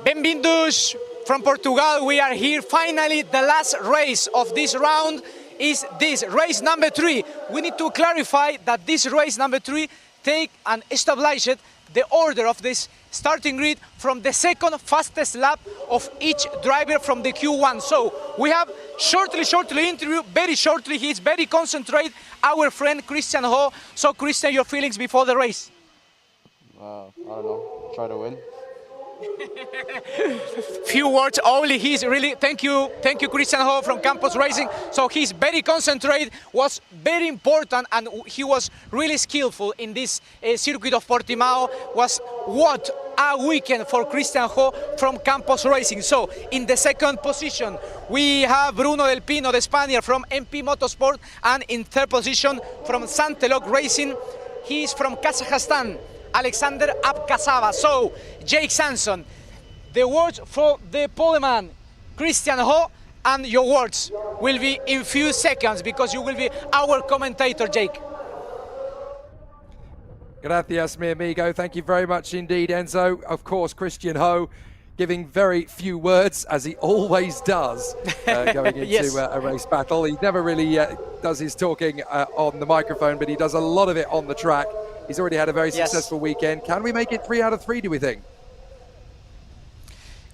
Bem-vindos from Portugal. We are here. Finally, the last race of this round is this race number 3. We need to clarify that this race number 3 take and establish the order of this starting grid from the second fastest lap of each driver from the Q1. So we have shortly interview, very shortly. He's very concentrated, our friend Christian Ho. So Christian, your feelings before the race? I don't know, try to win. Few words only. He's really, thank you Christian Ho from Campos Racing. So he's very concentrated, was very important, and he was really skillful in this circuit of Portimao. Was what a weekend for Christian Ho from Campos Racing. So in the second position we have Bruno Del Pino, the Spaniard from MP Motorsport, and in third position from Santelok Racing, he's from Kazakhstan, Alexander Abkasava. So, Jake Sanson, the words for the poleman, Christian Ho, and your words will be in few seconds because you will be our commentator, Jake. Gracias, mi amigo. Thank you very much indeed, Enzo. Of course, Christian Ho giving very few words, as he always does, going into yes. A race battle. He never really does his talking on the microphone, but he does a lot of it on the track. He's already had a very successful weekend. Can we make it 3 out of 3, do we think?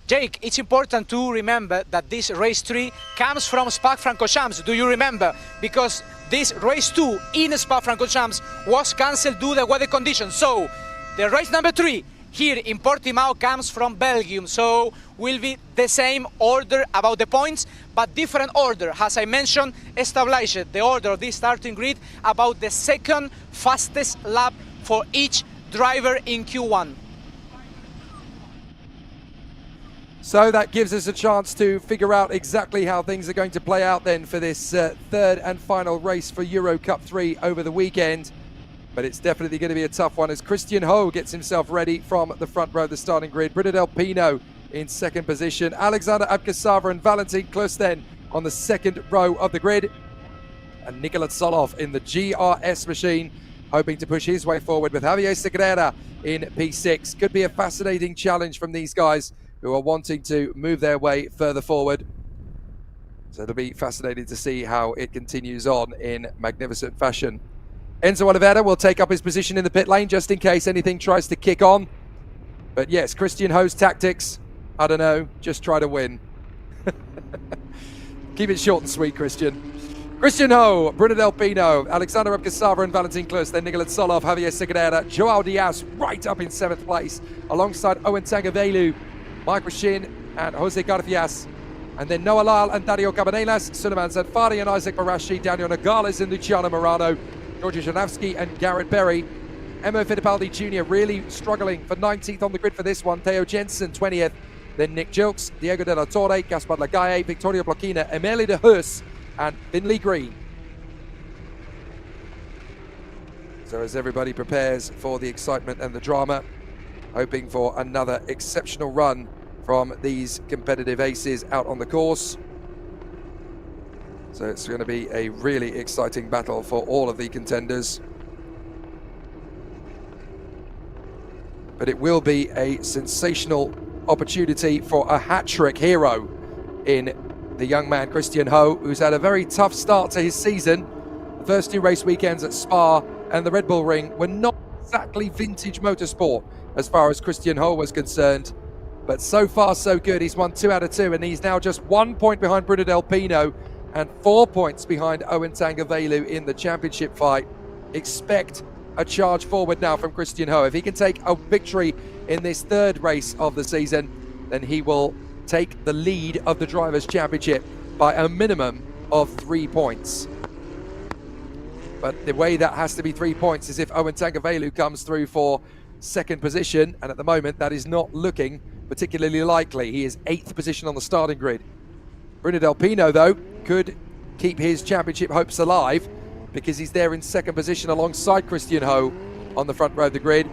Jake, it's important to remember that this race 3 comes from SPA-FRANCORCHAMPS. Do you remember? Because this race 2 in SPA-FRANCORCHAMPS was cancelled due to the weather conditions. So the race number 3 here in Portimao comes from Belgium. So will be the same order about the points, but different order. As I mentioned, established the order of this starting grid about the second fastest lap for each driver in Q1. So that gives us a chance to figure out exactly how things are going to play out then for this third and final race for EUROCUP-3 over the weekend. But it's definitely going to be a tough one as Christian Ho gets himself ready from the front row of the starting grid. Brita Del Pino in second position. Alexander Abkasava and Valentin Klus then on the second row of the grid. And Nikola Tsolov in the GRS machine, hoping to push his way forward with Javier Segreira in P6. Could be a fascinating challenge from these guys who are wanting to move their way further forward. So it'll be fascinating to see how it continues on in magnificent fashion. Enzo Oliveira will take up his position in the pit lane just in case anything tries to kick on. But yes, Christian Ho's tactics, I don't know, just try to win. Keep it short and sweet, Christian. Christian Ho, Bruno Del Pino, Alexander Abkasava and Valentin Klus, then Nikola Tsolov, Javier Segreira, Joao Diaz right up in 7th place, alongside Owen Tangavelu, Mike Rashin and Jose Garfias. And then Noah Lyle and Dario Cabanelas, Suleiman Zadfari and Isaac Marashi, Daniel Nogales and Luciano Morano, Georgi Janowski and Garrett Berry. Emo Fittipaldi Jr. really struggling for 19th on the grid for this one. Theo Jensen 20th. Then Nick Jilks, Diego De La Torre, Gaspar Lagaye, Victoria Blochina, Emile de Hus and Finley Green. So as everybody prepares for the excitement and the drama, hoping for another exceptional run from these competitive aces out on the course. So it's going to be a really exciting battle for all of the contenders. But it will be a sensational opportunity for a hat-trick hero in the young man Christian Ho, who's had a very tough start to his season. The first 2 race weekends at Spa and the Red Bull Ring were not exactly vintage motorsport as far as Christian Ho was concerned. But so far so good. He's won 2 out of 2 and he's now just 1 point behind Bruno Del Pino and 4 points behind Owen Tangavelu in the championship fight. Expect a charge forward now from Christian Ho. If he can take a victory in this 3rd race of the season, then he will take the lead of the Drivers' Championship by a minimum of 3 points. But the way that has to be 3 points is if Owen Tangavelu comes through for 2nd position, and at the moment that is not looking particularly likely. He is 8th position on the starting grid. Bruno Del Pino, though, could keep his championship hopes alive because he's there in 2nd position alongside Christian Ho on the front row of the grid.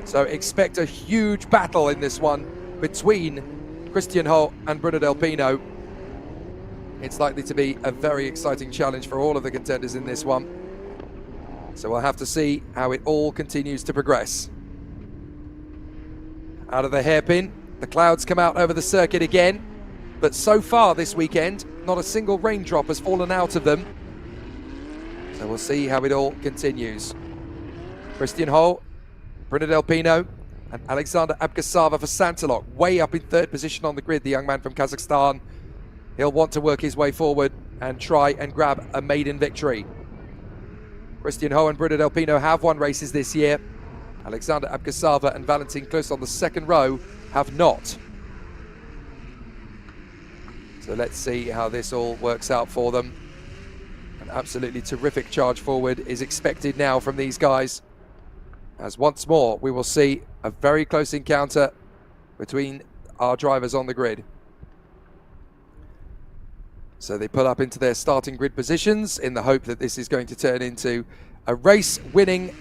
So expect a huge battle in this one between Christian Ho and Bruno Del Pino. It's likely to be a very exciting challenge for all of the contenders in this one. So we'll have to see how it all continues to progress. Out of the hairpin, the clouds come out over the circuit again. But so far this weekend, not a single raindrop has fallen out of them. So we'll see how it all continues. Christian Ho, Bruno Del Pino, and Alexander Abkasava for Santalok, way up in 3rd position on the grid, the young man from Kazakhstan. He'll want to work his way forward and try and grab a maiden victory. Christian Ho and Bruno Del Pino have won races this year. Alexander Abkasava and Valentin Klus on the 2nd row have not. So let's see how this all works out for them. An absolutely terrific charge forward is expected now from these guys, as once more we will see a very close encounter between our drivers on the grid. So they pull up into their starting grid positions in the hope that this is going to turn into a race-winning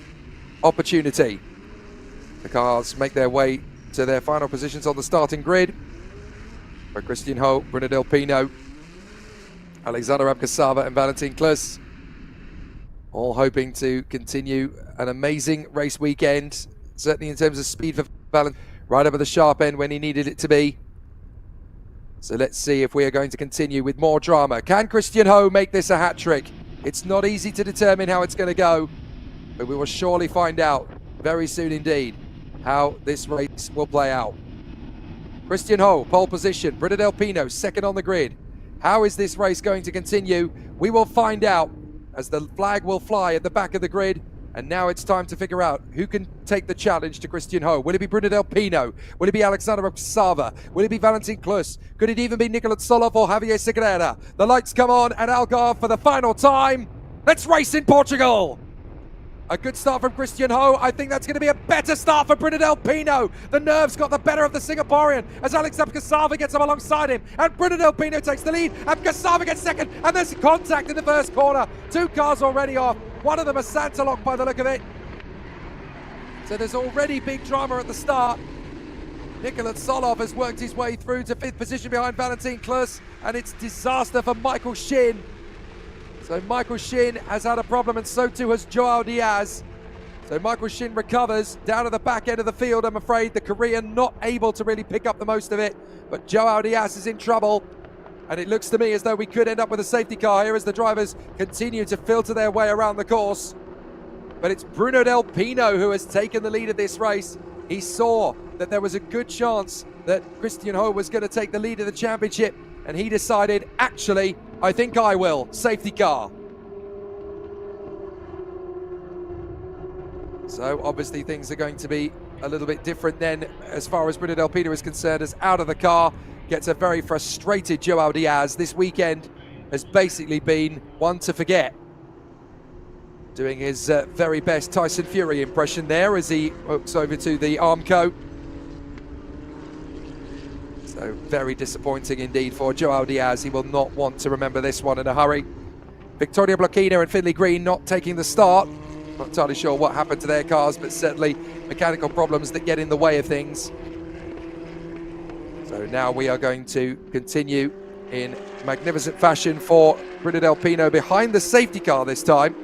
opportunity. The cars make their way to their final positions on the starting grid. For Christian Ho, Bruno Del Pino, Alexander Abkasava and Valentin Klus, all hoping to continue an amazing race weekend, certainly in terms of speed for Valentin, right up at the sharp end when he needed it to be. So let's see if we are going to continue with more drama. Can Christian Ho make this a hat-trick? It's not easy to determine how it's going to go, but we will surely find out very soon indeed how this race will play out. Christian Ho, pole position. Bruno Del Pino, 2nd on the grid. How is this race going to continue? We will find out as the flag will fly at the back of the grid. And now it's time to figure out who can take the challenge to Christian Ho. Will it be Bruno Del Pino? Will it be Alexander Abkasava? Will it be Valentin Klus? Could it even be Nikola Tsolov or Javier Segreira? The lights come on at Algarve for the final time. Let's race in Portugal. A good start from Christian Ho. I think that's going to be a better start for Bruno Del Pino. The nerves got the better of the Singaporean as Alex Abkasava gets up alongside him. And Bruno Del Pino takes the lead. Abkasava gets second. And there's contact in the first corner. 2 cars already off. One of them a Santa lock by the look of it. So there's already big drama at the start. Nikola Solov has worked his way through to 5th position behind Valentin Klus. And it's disaster for Michael Shin. So Michael Shin has had a problem, and so too has Joao Diaz. So Michael Shin recovers down at the back end of the field. I'm afraid the Korean not able to really pick up the most of it, but Joao Diaz is in trouble. And it looks to me as though we could end up with a safety car here as the drivers continue to filter their way around the course. But it's Bruno Del Pino who has taken the lead of this race. He saw that there was a good chance that Christian Ho was going to take the lead of the championship, and he decided, actually, I think I will. Safety car. So obviously things are going to be a little bit different then as far as Bruno Del Pino is concerned, as out of the car gets a very frustrated Joao Diaz. This weekend has basically been one to forget. Doing his very best Tyson Fury impression there as he hooks over to the Armco. So very disappointing indeed for Joao Diaz. He will not want to remember this one in a hurry. Victoria Blocchino and Finley Green not taking the start. Not entirely sure what happened to their cars, but certainly mechanical problems that get in the way of things. So now we are going to continue in magnificent fashion for Bruno Del Pino behind the safety car this time.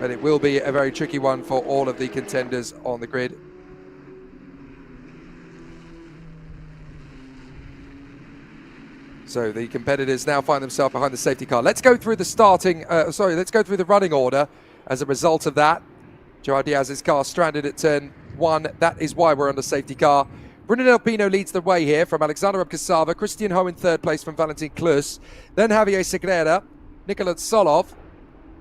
But it will be a very tricky one for all of the contenders on the grid. So the competitors now find themselves behind the safety car. Let's go through the let's go through the running order as a result of that. Joao Diaz's car stranded at turn 1. That is why we're on the safety car. Bruno Del Pino leads the way here from Alexander Abkasava, Christian Ho in 3rd place from Valentin Klus, then Javier Segrera, Nikola Solov,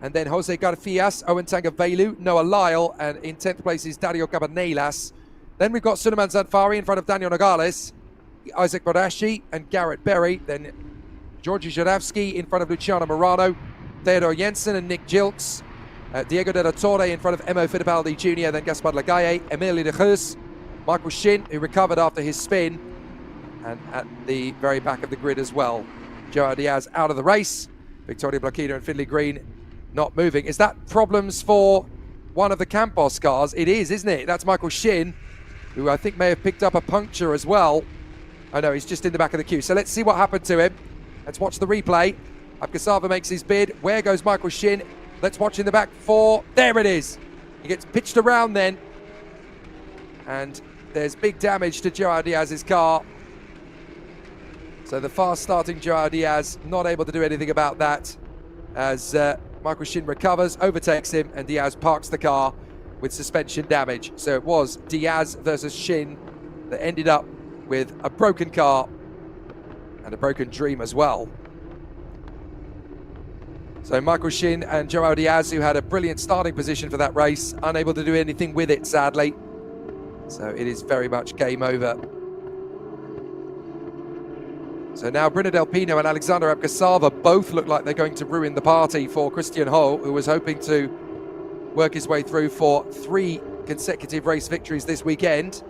and then Jose Garfias, Owen Tangavelu, Noah Lyle, and in 10th place is Dario Cabanelas. Then we've got Suleiman Zanfari in front of Daniel Nogales, Isaac Bodashi and Garrett Berry, then Georgi Żurawski in front of Luciano Morano, Theodore Jensen and Nick Gilks, Diego de la Torre in front of Emo Fittipaldi Jr., then Gaspar Lagaye, Emilio de Geus, Michael Shin, who recovered after his spin, and at the very back of the grid as well, Joao Diaz out of the race, Victoria Blocchino and Finley Green not moving. Is that problems for one of the Campos cars? It is, isn't it? That's Michael Shin, who I think may have picked up a puncture as well. Oh no, he's just in the back of the queue. So let's see what happened to him. Let's watch the replay. Abkasava makes his bid. Where goes Michael Shin? Let's watch in the back for... There it is. He gets pitched around then. And there's big damage to Joao Diaz's car. So the fast starting Joao Diaz not able to do anything about that as Michael Shin recovers, overtakes him, and Diaz parks the car with suspension damage. So it was Diaz versus Shin that ended up with a broken car and a broken dream as well. So Michael Shin and Joao Diaz, who had a brilliant starting position for that race, unable to do anything with it, sadly. So it is very much game over. So now Bruno Del Pino and Alexander Abkasava both look like they're going to ruin the party for Christian Ho, who was hoping to work his way through for 3 consecutive race victories this weekend.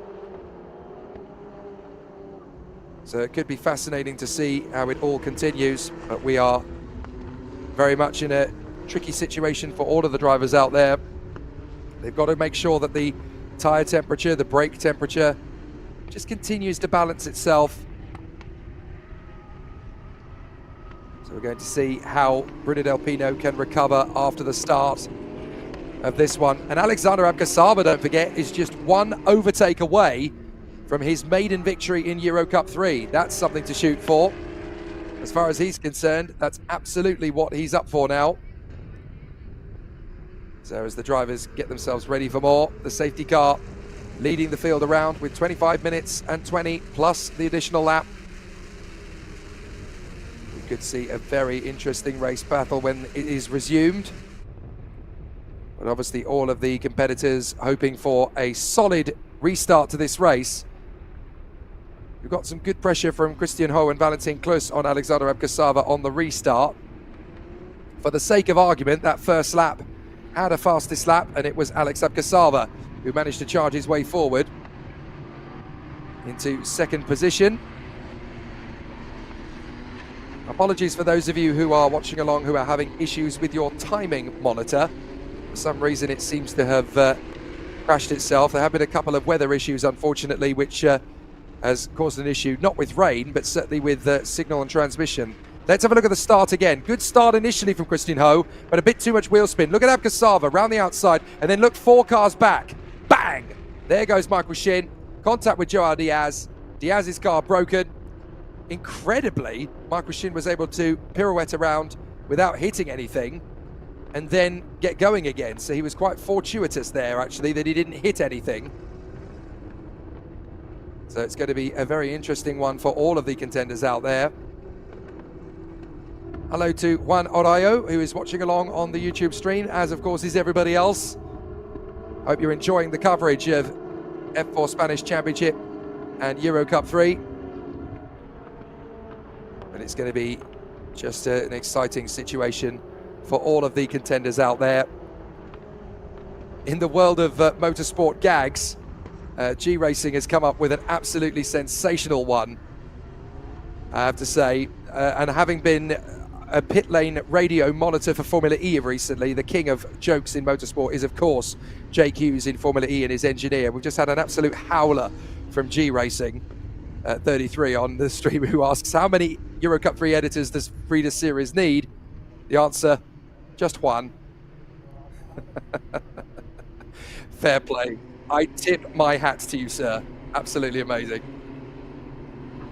So it could be fascinating to see how it all continues, but we are very much in a tricky situation for all of the drivers out there. They've got to make sure that the tyre temperature, the brake temperature, just continues to balance itself. So we're going to see how Bruno Del Pino can recover after the start of this one. And Alexander Abkasava, don't forget, is just 1 overtake away from his maiden victory in EUROCUP-3. That's something to shoot for. As far as he's concerned, that's absolutely what he's up for now. So as the drivers get themselves ready for more, the safety car leading the field around with 25 minutes and 20 plus the additional lap. We could see a very interesting race battle when it is resumed. But obviously all of the competitors hoping for a solid restart to this race. We've got some good pressure from Christian Ho and Valentin Klus on Alexander Abkasava on the restart. for the sake of argument, that first lap had a fastest lap, and it was Alex Abkasava who managed to charge his way forward into second position. Apologies for those of you who are watching along who are having issues with your timing monitor. For some reason it seems to have crashed itself. There have been a couple of weather issues, unfortunately, which has caused an issue, not with rain, but certainly with signal and transmission. Let's have a look at the start again. Good start initially from Christian Ho, but a bit too much wheel spin. Look at Abkasava round the outside, and then look 4 cars back. Bang! There goes Michael Shin. Contact with Joao Diaz. Diaz's car broken. Incredibly, Michael Shin was able to pirouette around without hitting anything and then get going again. So he was quite fortuitous there, actually, that he didn't hit anything. So it's going to be a very interesting one for all of the contenders out there. Hello to Juan Orayo, who is watching along on the YouTube stream, as of course is everybody else. Hope you're enjoying the coverage of F4 Spanish Championship and EUROCUP-3. But it's going to be just an exciting situation for all of the contenders out there. In the world of motorsport gags, G Racing has come up with an absolutely sensational one, I have to say. And having been a pit lane radio monitor for Formula E recently, the king of jokes in motorsport is, of course, Jake Hughes in Formula E and his engineer. We've just had an absolute howler from G Racing 33 on the stream, who asks, how many EuroCup-3 editors does Frida Series need? The answer, just one. Fair play. I tip my hat to you, sir. Absolutely amazing.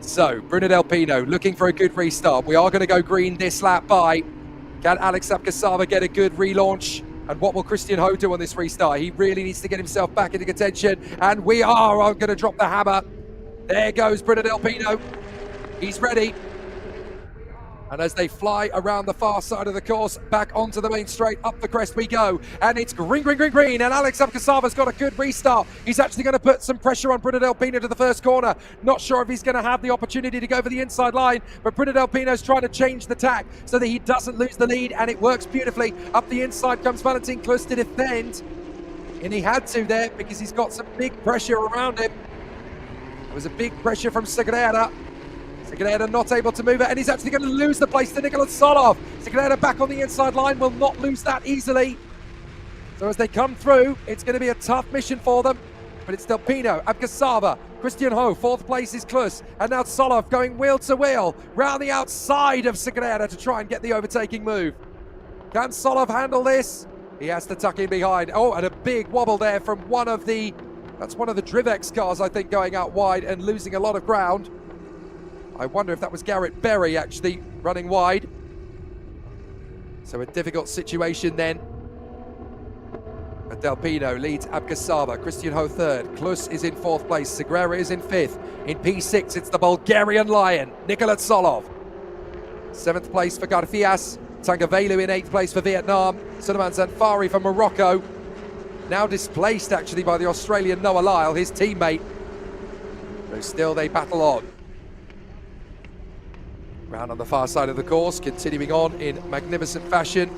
So, Bruno Del Pino looking for a good restart. We are going to go green this lap by. Can Alex Abkasava get a good relaunch? And what will Christian Ho do on this restart? He really needs to get himself back into contention. And we are going to drop the hammer. There goes Bruno Del Pino. He's ready. And as they fly around the far side of the course, back onto the main straight, up the crest we go. And it's green, green, green, green. And Alex Abkasava's got a good restart. He's actually going to put some pressure on Bruno Del Pino to the first corner. Not sure if he's going to have the opportunity to go for the inside line, but Bruno Del Pino's trying to change the tack so that he doesn't lose the lead, and it works beautifully. Up the inside comes Valentin Klus to defend. And he had to there because he's got some big pressure around him. There was a big pressure from Segreira. Segreira not able to move it, and he's actually going to lose the place to Nicolas Solov. Segreira back on the inside line, will not lose that easily. So as they come through, it's going to be a tough mission for them. But it's Del Pino, Abkasava, Christian Ho, 4th place is Klus, and now Solov going wheel to wheel, round the outside of Segreira to try and get the overtaking move. Can Solov handle this? He has to tuck in behind. Oh, and a big wobble there from one of the Drivex cars, I think, going out wide and losing a lot of ground. I wonder if that was Garrett Berry actually running wide. So a difficult situation then. But Del Pino leads Abkasava, Christian Ho 3rd, Klus is in 4th place, Segreira is in 5th. In P6 it's the Bulgarian Lion, Nicolas Solov. 7th place for Garfias, Tangavelu in 8th place for Vietnam, Suleiman Zanfari for Morocco. Now displaced actually by the Australian Noah Lyle, his teammate. So still they battle on. Round on the far side of the course, continuing on in magnificent fashion,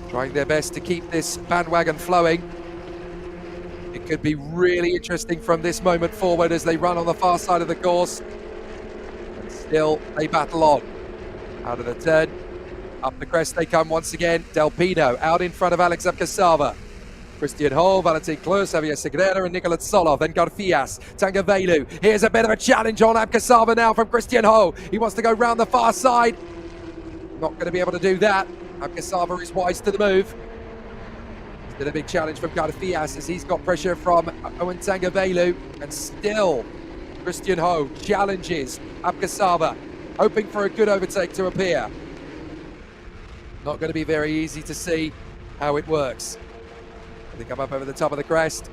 trying their best to keep this bandwagon flowing. It could be really interesting from this moment forward as they run on the far side of the course. And still they battle on. Out of the turn, up the crest they come once again. Del Pino out in front of Alex Abkasava. Christian Ho, Valentin Klus, Javier Segreira and Nicolas Solov, then Garfias, Tangavelu. Here's a bit of a challenge on Abkasava now from Christian Ho. He wants to go round the far side. Not going to be able to do that. Abkasava is wise to the move. Still a big challenge from Garfias as he's got pressure from Owen Tangavelu. And still, Christian Ho challenges Abkasava, hoping for a good overtake to appear. Not going to be very easy to see how it works. They come up over the top of the crest,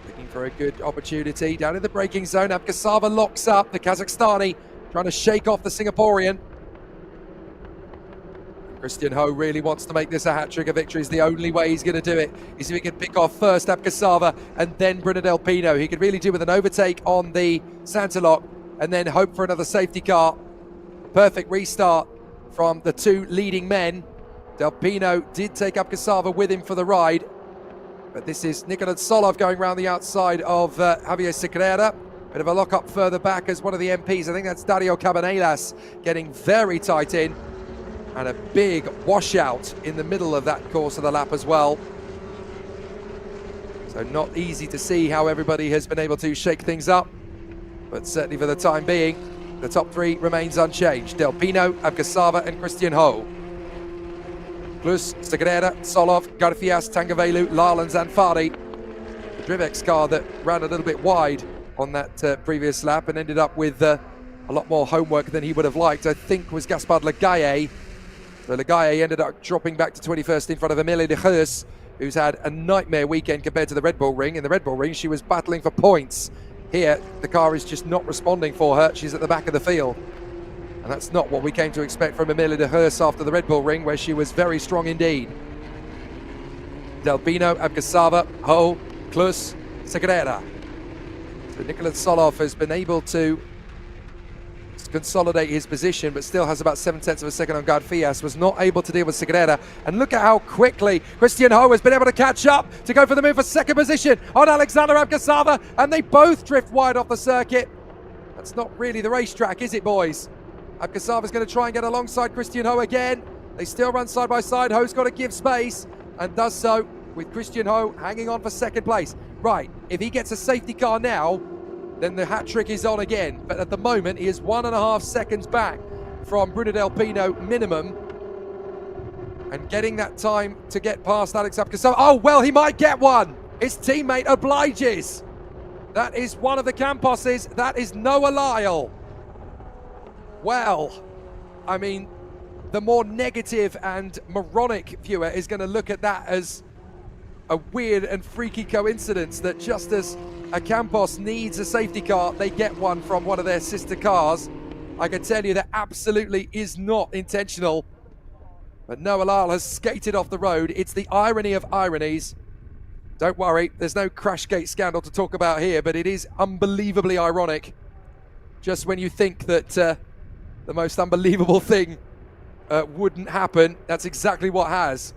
looking for a good opportunity. Down in the braking zone, Abkasava locks up the Kazakhstani, trying to shake off the Singaporean. Christian Ho really wants to make this a hat-trick of victories. The only way he's going to do it is if he can pick off first Abkasava and then Bruno Del Pino. He could really do with an overtake on the Santaloc and then hope for another safety car. Perfect restart from the two leading men. Del Pino did take Abkasava with him for the ride, but this is Nicolas Solov going around the outside of Javier Segrera. Bit of a lock-up further back as one of the MPs. I think that's Dario Cabanelas getting very tight in. And a big washout in the middle of that course of the lap as well. So not easy to see how everybody has been able to shake things up. But certainly for the time being, the top three remains unchanged. Del Pino, Abkasava and Christian Ho. Plus Segrera, Solov, Garfias, Tangavelu, Lal and Zanfari. The Drivex car that ran a little bit wide on that previous lap and ended up with a lot more homework than he would have liked, I think, was Gaspard Legaye. So Legaye ended up dropping back to 21st in front of Emilie de Geus, who's had a nightmare weekend compared to the Red Bull Ring. In the Red Bull Ring, she was battling for points. Here, the car is just not responding for her. She's at the back of the field. And that's not what we came to expect from Emilie de Geus after the Red Bull Ring, where she was very strong indeed. Del Pino, Abkasava, Ho, Klus, Segrera. So Nicolas Solov has been able to consolidate his position, but still has about 7/10 of a second on Garfias. Was not able to deal with Segrera. And look at how quickly Christian Ho has been able to catch up to go for the move for second position on Alexander Abkasava, and they both drift wide off the circuit. That's not really the racetrack, is it, boys? Abkasava's going to try and get alongside Christian Ho again. They still run side by side. Ho's got to give space and does so with Christian Ho hanging on for second place. Right, if he gets a safety car now, then the hat trick is on again. But at the moment, he is 1.5 seconds back from Bruno Del Pino minimum. And getting that time to get past Alex Abkasava. Oh, well, he might get one. His teammate obliges. That is one of the Camposes. That is Noah Lyle. Well, I mean, the more negative and moronic viewer is going to look at that as a weird and freaky coincidence that just as a Campos needs a safety car, they get one from one of their sister cars. I can tell you that absolutely is not intentional. But Noah Lyle has skated off the road. It's the irony of ironies. Don't worry, there's no Crashgate scandal to talk about here, but it is unbelievably ironic. Just when you think that the most unbelievable thing wouldn't happen, that's exactly what has.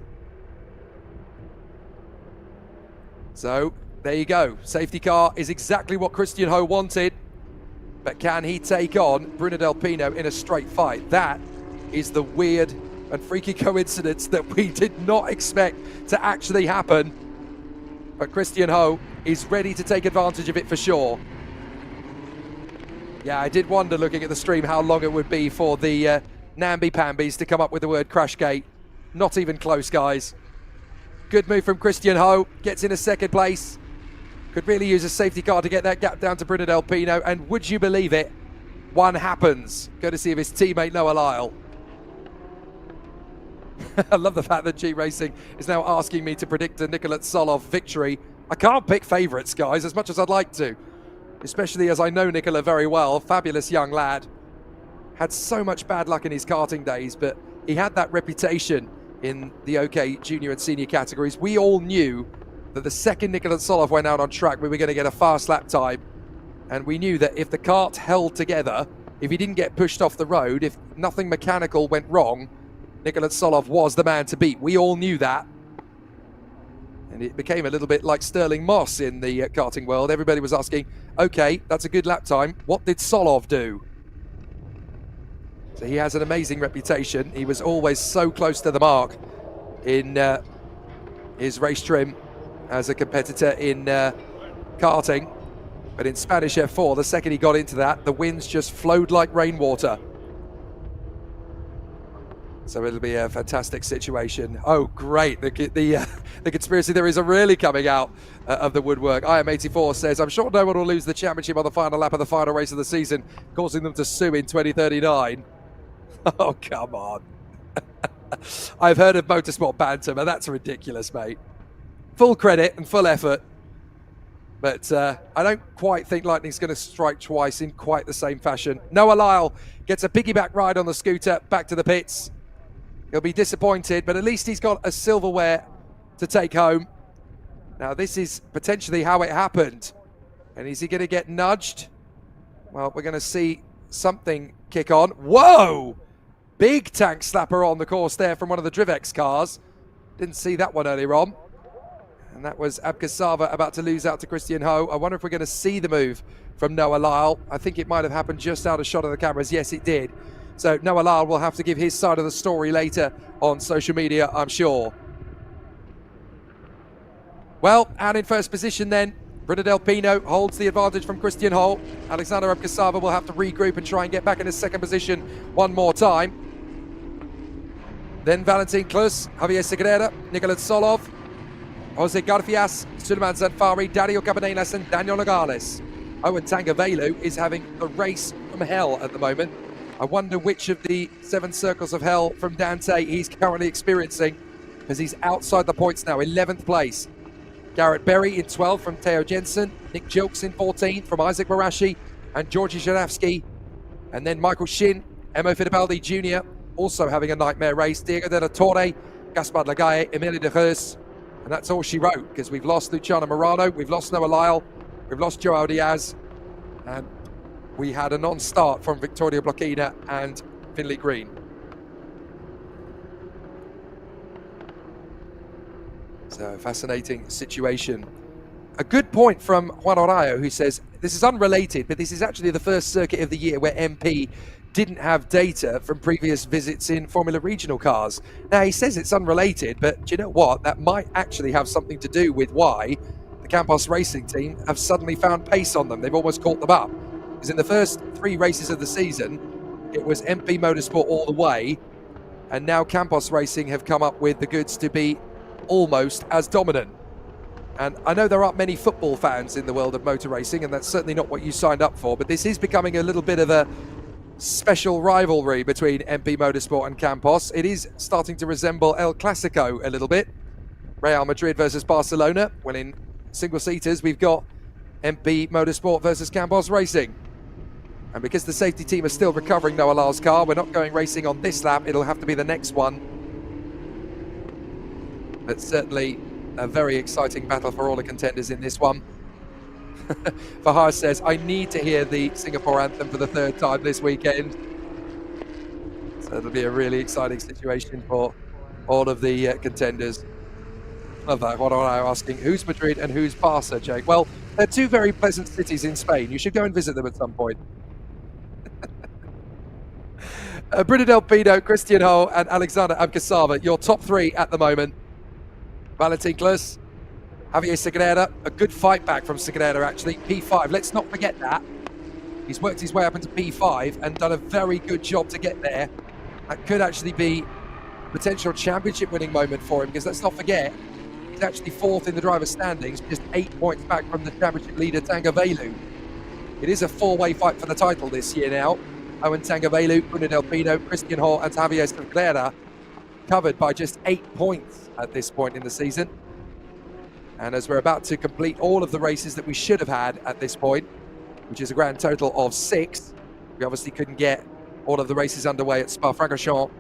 So, there you go. Safety car is exactly what Christian Ho wanted. But can he take on Bruno Del Pino in a straight fight? That is the weird and freaky coincidence that we did not expect to actually happen. But Christian Ho is ready to take advantage of it for sure. Yeah, I did wonder, looking at the stream, how long it would be for the namby-pambies to come up with the word Crashgate. Not even close, guys. Good move from Christian Ho, gets in a second place. Could really use a safety car to get that gap down to Bruno Del Pino, and would you believe it, one happens, courtesy of his teammate Noah Lyle. I love the fact that G Racing is now asking me to predict a Nicolas Solov victory. I can't pick favourites, guys, as much as I'd like to, especially as I know Nicola very well. Fabulous young lad. Had so much bad luck in his karting days, but he had that reputation in the OK junior and senior categories. We all knew that the second Nicolas Solov went out on track, we were going to get a fast lap time. And we knew that if the kart held together, if he didn't get pushed off the road, if nothing mechanical went wrong, Nicolas Solov was the man to beat. We all knew that. And it became a little bit like Sterling Moss in the karting world. Everybody was asking, okay, that's a good lap time. What did Solov do? So he has an amazing reputation. He was always so close to the mark in his race trim as a competitor in karting. But in Spanish F4, the second he got into that, the wins just flowed like rainwater. So it'll be a fantastic situation. Oh, great. The conspiracy theories are really coming out of the woodwork. IM84 says, I'm sure no one will lose the championship on the final lap of the final race of the season, causing them to sue in 2039. Oh, come on. I've heard of motorsport banter, but that's ridiculous, mate. Full credit and full effort. But I don't quite think lightning's going to strike twice in quite the same fashion. Noah Lyle gets a piggyback ride on the scooter back to the pits. He'll be disappointed, but at least he's got a silverware to take home. Now, this is potentially how it happened. And is he going to get nudged? Well, we're going to see something kick on. Whoa! big tank slapper on the course there from one of the Drivex cars. Didn't see that one earlier on. And that was Abkasava about to lose out to Christian Ho. I wonder if we're going to see the move from Noah Lyle. I think it might have happened just out of shot of the cameras. Yes, it did. So Noah Lyle will have to give his side of the story later on social media, I'm sure. Well, and in first position then, Bruna Del Pino holds the advantage from Christian Ho. Alexander Abkasava will have to regroup and try and get back in his second position one more time. Then Valentin Klus, Javier Segreira, Nicolas Solov, Jose Garfias, Suleiman Zanfari, Dario Cabanelas and Daniel Nogales. Owen Tangavelu is having a race from hell at the moment. I wonder which of the 7 circles of hell from Dante he's currently experiencing, because he's outside the points now, 11th place. Garrett Berry in 12th from Theo Jensen, Nick Jilks in 14th from Isaac Marashi and Georgi Żurawski. And then Michael Shin, Emo Fittipaldi Jr. also having a nightmare race. Diego de la Torre, Gaspard Lagaye, Emilio de Reus. And that's all she wrote, because we've lost Luciano Morano, we've lost Noah Lyle, we've lost Joao Diaz, and we had a non-start from Victoria Blochina and Finley Green. So, fascinating situation. A good point from Juan Orayo, who says, this is unrelated, but this is actually the first circuit of the year where MP didn't have data from previous visits in Formula Regional cars. Now, he says it's unrelated, but do you know what? That might actually have something to do with why the Campos Racing team have suddenly found pace on them. They've almost caught them up. Because in the first 3 races of the season, it was MP Motorsport all the way, and now Campos Racing have come up with the goods to be almost as dominant. And I know there aren't many football fans in the world of motor racing, and that's certainly not what you signed up for, but this is becoming a little bit of a special rivalry between MP Motorsport and Campos. It is starting to resemble El Clasico a little bit. Real Madrid versus Barcelona. Well, in single-seaters, we've got MP Motorsport versus Campos Racing. And because the safety team is still recovering Noah Lyle's car, we're not going racing on this lap. It'll have to be the next one. But certainly a very exciting battle for all the contenders in this one. Fahar says, I need to hear the Singapore anthem for the 3rd time this weekend. So it'll be a really exciting situation for all of the contenders. Love that. What am I asking? Who's Madrid and who's Barca, Jake? Well, they're 2 very pleasant cities in Spain. You should go and visit them at some point. Bruna Del Pino, Christian Ho and Alexander Abkasava, your top 3 at the moment. Valentin Klus, Javier Segreira, a good fight back from Segreira actually, P5. Let's not forget that. He's worked his way up into P5 and done a very good job to get there. That could actually be a potential championship winning moment for him, because let's not forget, he's actually 4th in the driver's standings, just 8 points back from the championship leader Tangavelu. It is a 4-way fight for the title this year now. Owen Tangavelu, Bruna Del Pino, Christian Ho and Javier Segreira covered by just 8 points at this point in the season. And as we're about to complete all of the races that we should have had at this point, which is a grand total of 6, we obviously couldn't get all of the races underway at SPA-FRANCORCHAMPS,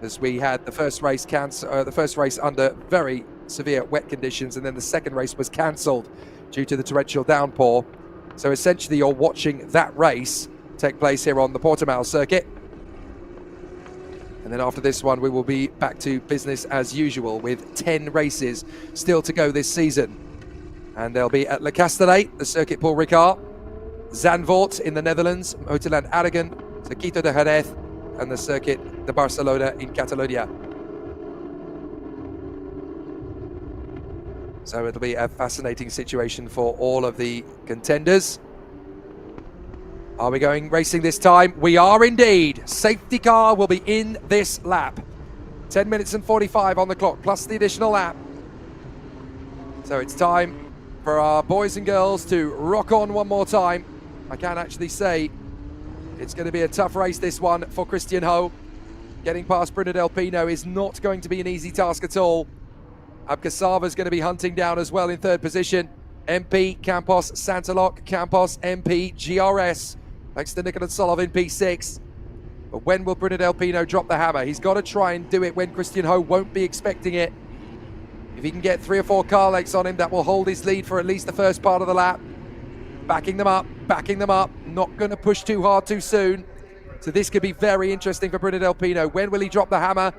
as we had the first race under very severe wet conditions, and then the second race was cancelled due to the torrential downpour. So essentially you're watching that race take place here on the Portimao circuit. And then after this one, we will be back to business as usual with 10 races still to go this season. And they'll be at Le Castellet, the circuit Paul Ricard, Zandvoort in the Netherlands, Motorland Aragon, Circuito de Jerez, and the circuit de Barcelona in Catalonia. So it'll be a fascinating situation for all of the contenders. Are we going racing this time? We are indeed. Safety car will be in this lap. 10 minutes and 45 on the clock, plus the additional lap. So it's time for our boys and girls to rock on one more time. I can actually say it's going to be a tough race, this one, for Christian Ho. Getting past Bruna Del Pino is not going to be an easy task at all. Abkasava is going to be hunting down as well in 3rd position. MP, Campos, Santaloc, Campos, MP, GRS. Thanks to Nicolas Solov in P6. But when will Bruna Del Pino drop the hammer? He's got to try and do it when Christian Ho won't be expecting it. If he can get 3 or 4 car legs on him, that will hold his lead for at least the first part of the lap. Backing them up, not going to push too hard too soon. So this could be very interesting for Bruno Del Pino. When will he drop the hammer?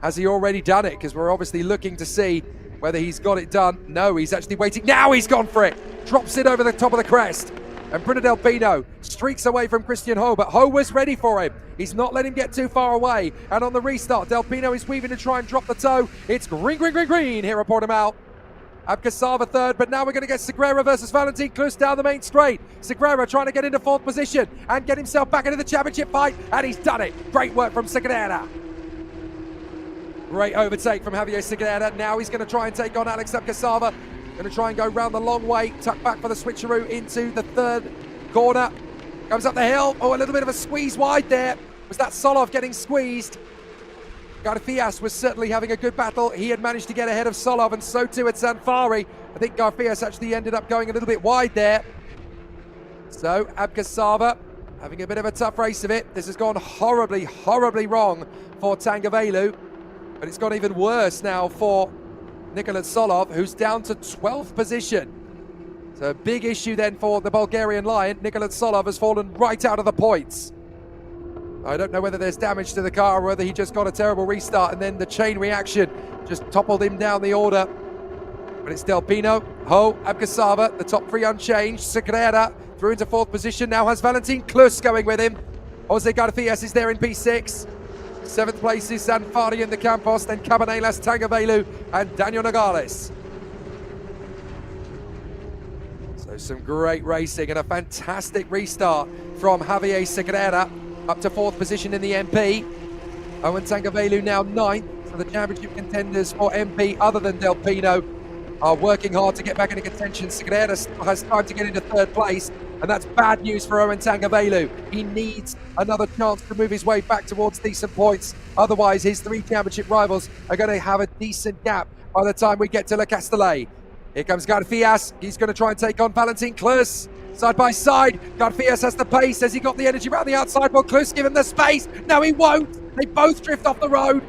Has he already done it? Because we're obviously looking to see whether he's got it done. No, he's actually waiting. Now he's gone for it. Drops it over the top of the crest. And Bruno Del Pino streaks away from Christian Ho, but Ho was ready for him. He's not let him get too far away. And on the restart, Del Pino is weaving to try and drop the toe. It's green, green, green, green here at Portimao. Abkasava third, but now we're going to get Segura versus Valentin Klus down the main straight. Segura trying to get into fourth position and get himself back into the championship fight, and he's done it. Great work from Segura. Great overtake from Javier Segura. Now he's going to try and take on Alex Abkasava. Going to try and go round the long way, tuck back for the switcheroo into the third corner. Comes up the hill. Oh, a little bit of a squeeze wide there. Was that Solov getting squeezed? Garfias was certainly having a good battle. He had managed to get ahead of Solov, and so too at Zanfari. I think Garfias actually ended up going a little bit wide there. So Abkasava having a bit of a tough race of it. This has gone horribly, horribly wrong for Tangavelu. But it's gone even worse now for Nicolas Solov, who's down to 12th position. So a big issue then for the Bulgarian Lion. Nicolas Solov has fallen right out of the points. I don't know whether there's damage to the car or whether he just got a terrible restart and then the chain reaction just toppled him down the order. But it's Del Pino, Ho, Abkasava, the top three unchanged. Segura through into fourth position, now has Valentin Klus going with him. Jose Garfias is there in P6. Seventh place is Zanfari in the Campos, then Cabanelas, Tangavelu, and Daniel Nogales. So some great racing and a fantastic restart from Javier Segura, up to fourth position in the MP. Owen Tangavelu now ninth, so the championship contenders for MP, other than Del Pino, are working hard to get back into contention. Segura has time to get into third place, and that's bad news for Owen Tangavelu. He needs another chance to move his way back towards decent points. Otherwise, his three championship rivals are going to have a decent gap by the time we get to Le Castellet. Here comes Garfias. He's going to try and take on Valentin Klus. Side by side, Garfias has the pace. Has he got the energy around the outside? Will Klus give him the space? No, he won't. They both drift off the road.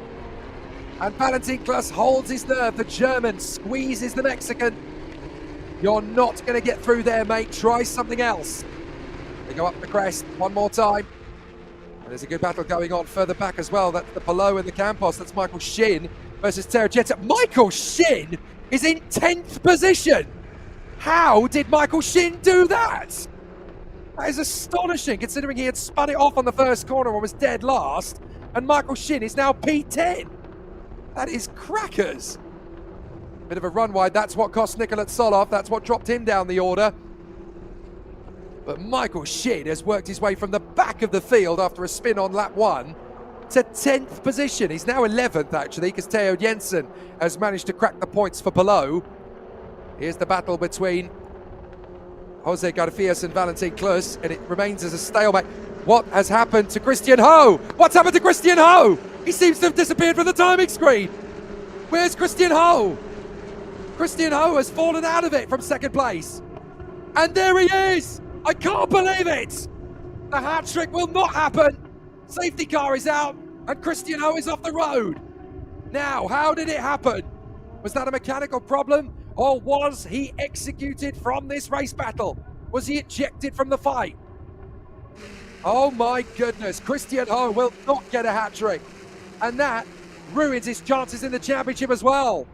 And Valentin Klus holds his nerve. The German squeezes the Mexican. You're not going to get through there, mate. Try something else. They go up the crest one more time. And there's a good battle going on further back as well. That's the Palou and the Campos. That's Michael Shin versus Terragetta. Michael Shin is in 10th position. How did Michael Shin do that? That is astonishing, considering he had spun it off on the first corner and was dead last. And Michael Shin is now P10. That is crackers. Bit of a run wide, that's what cost Nicolas Solov, that's what dropped him down the order. But Michael Shin has worked his way from the back of the field after a spin on lap 1 to 10th position. He's now 11th actually, because Theo Jensen has managed to crack the points for Palou. Here's the battle between Jose Garfias and Valentin Klus, and it remains as a stalemate. What has happened to Christian Ho? What's happened to Christian Ho? He seems to have disappeared from the timing screen. Where's Christian Ho? Christian Ho has fallen out of it from second place. And there he is! I can't believe it! The hat trick will not happen. Safety car is out, and Christian Ho is off the road. Now, how did it happen? Was that a mechanical problem? Or was he executed from this race battle? Was he ejected from the fight? Oh my goodness, Christian Ho will not get a hat-trick. And that ruins his chances in the championship as well.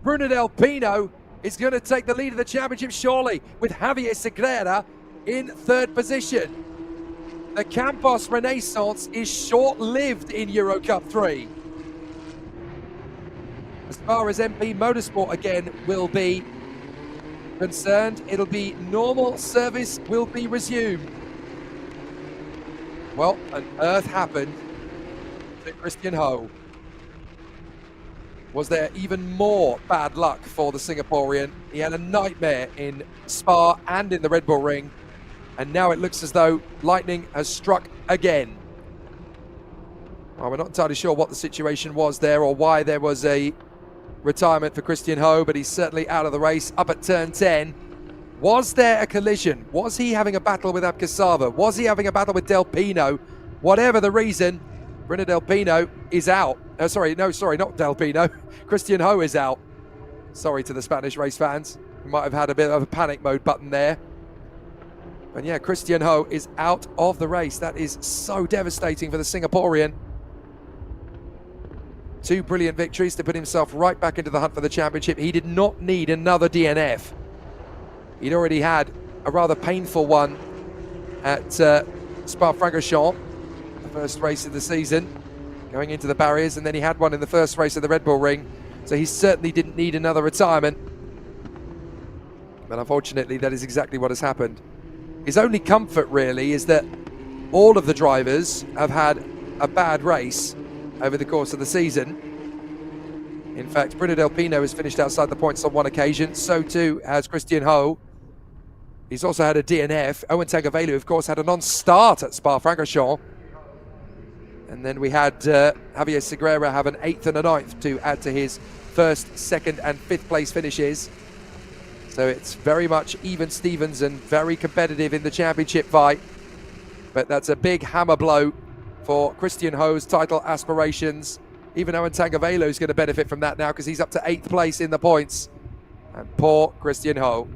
Bruno Del Pino is going to take the lead of the championship surely, with Javier Segura in third position. The Campos Renaissance is short-lived in EUROCUP-3. As far as MP Motorsport again will be concerned, it'll be normal service will be resumed. Well, on earth happened to Christian Ho. Was there even more bad luck for the Singaporean? He had a nightmare in Spa and in the Red Bull Ring, and now it looks as though lightning has struck again. Well, we're not entirely sure what the situation was there or why there was a retirement for Christian Ho, but he's certainly out of the race up at turn 10. Was there a collision? Was he having a battle with Abkasava? Was he having a battle with Del Pino? Whatever the reason, Bruno Del Pino is out. Not Del Pino. Christian Ho is out. Sorry to the Spanish race fans. We might have had a bit of a panic mode button there. But yeah, Christian Ho is out of the race. That is so devastating for the Singaporean. 2 brilliant victories to put himself right back into the hunt for the championship. He did not need another DNF. He'd already had a rather painful one at SPA-FRANCORCHAMPS, the first race of the season, going into the barriers, and then he had one in the first race of the Red Bull Ring. So he certainly didn't need another retirement. But unfortunately, that is exactly what has happened. His only comfort really is that all of the drivers have had a bad race over the course of the season. In fact, Bruno Del Pino has finished outside the points on one occasion. So too has Christian Ho. He's also had a DNF. Owen Tagavelu, of course, had a non-start at Spa-Francorchamps. And then we had Javier Segura have an 8th and a 9th to add to his 1st, 2nd and 5th place finishes. So it's very much even Stevens and very competitive in the championship fight. But that's a big hammer blow for Christian Ho's title aspirations. Even Owen Tagavelu is going to benefit from that now because he's up to 8th place in the points. And poor Christian Ho.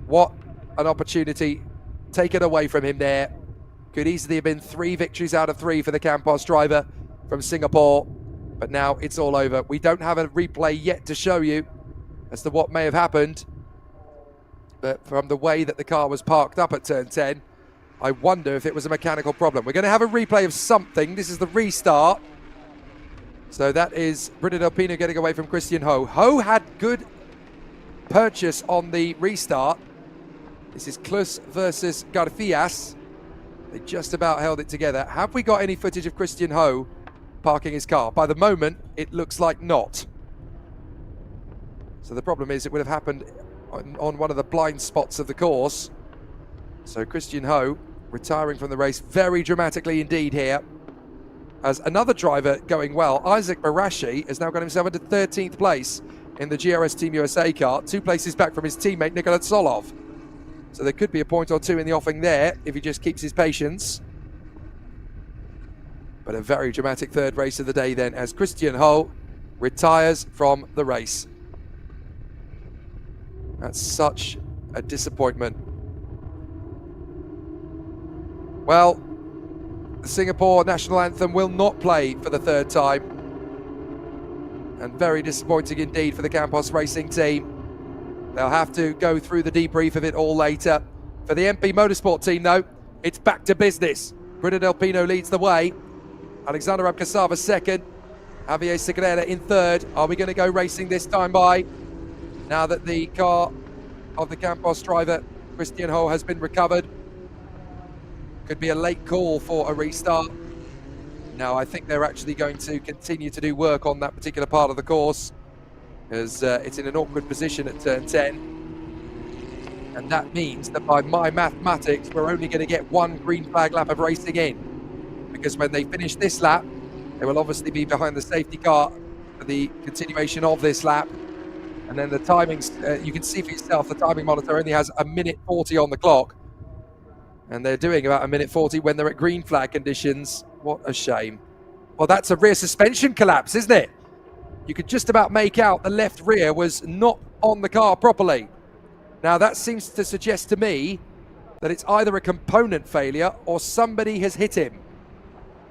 What an opportunity taken away from him there. Could easily have been 3 victories out of 3 for the Campos driver from Singapore. But now it's all over. We don't have a replay yet to show you as to what may have happened. But from the way that the car was parked up at turn 10, I wonder if it was a mechanical problem. We're going to have a replay of something. This is the restart. So that is Bruno Del Pino getting away from Christian Ho. Ho had good purchase on the restart. This is Klus versus Garfias. They just about held it together. Have we got any footage of Christian Ho parking his car? By the moment, it looks like not. So the problem is it would have happened on one of the blind spots of the course. So Christian Ho retiring from the race very dramatically indeed here. As another driver going well, Isaac Barashi has now got himself into 13th place in the GRS Team USA car, 2 places back from his teammate Nikola Tsolov. So there could be a point or 2 in the offing there if he just keeps his patience. But a very dramatic 3rd race of the day then as Christian Ho retires from the race. That's such a disappointment. Well, the Singapore national anthem will not play for the 3rd time. And very disappointing indeed for the Campos Racing team. They'll have to go through the debrief of it all later. For the MP Motorsport team though, it's back to business. Bruno Del Pino leads the way. Alexander Abkasava 2nd. Javier Segura in 3rd. Are we going to go racing this time by? Now that the car of the Campos driver, Christian Ho, has been recovered. Could be a late call for a restart. No, I think they're actually going to continue to do work on that particular part of the course, as it's in an awkward position at turn 10. And that means that by my mathematics, we're only going to get 1 green flag lap of racing in. Because when they finish this lap, they will obviously be behind the safety car for the continuation of this lap. And then the timings, you can see for yourself, the timing monitor only has 1:40 on the clock. And they're doing about 1:40 when they're at green flag conditions. What a shame. Well, that's a rear suspension collapse, isn't it? You could just about make out the left rear was not on the car properly. Now that seems to suggest to me that it's either a component failure or somebody has hit him.